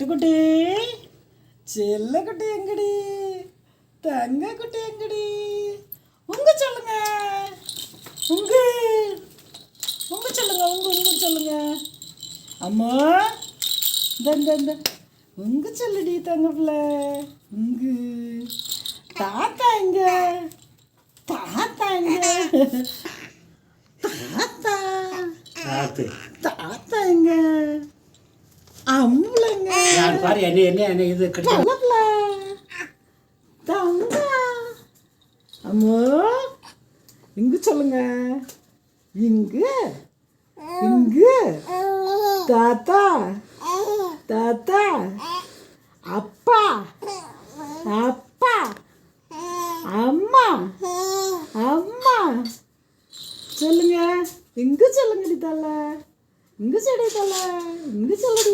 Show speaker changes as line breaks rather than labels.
பட்டுக்குட்டி செல்லக்குட்டி எங்கடி தங்க குட்டி எங்கடி உங்க சொல்லுங்க உங்க உங்க சொல்லுங்க உங்க சொல்லுங்க அம்மா இந்த உங்க சொல்லுடி தங்க பிள்ளை உங்க தாத்தா எங்க தாத்தா எங்க தாத்தா தாத்தா எங்க அம்பளைங்க
பாரு என்ன இது
தங்கப்பிள்ள தங்க அம்மா இங்க சொல்லுங்க இங்க இங்க தாத்தா தாத்தா அப்பா அப்பா அம்மா அம்மா சொல்லுங்க இங்க சொல்லுங்கடி தல இங்க சொல்லடி தல இங்க சொல்லடி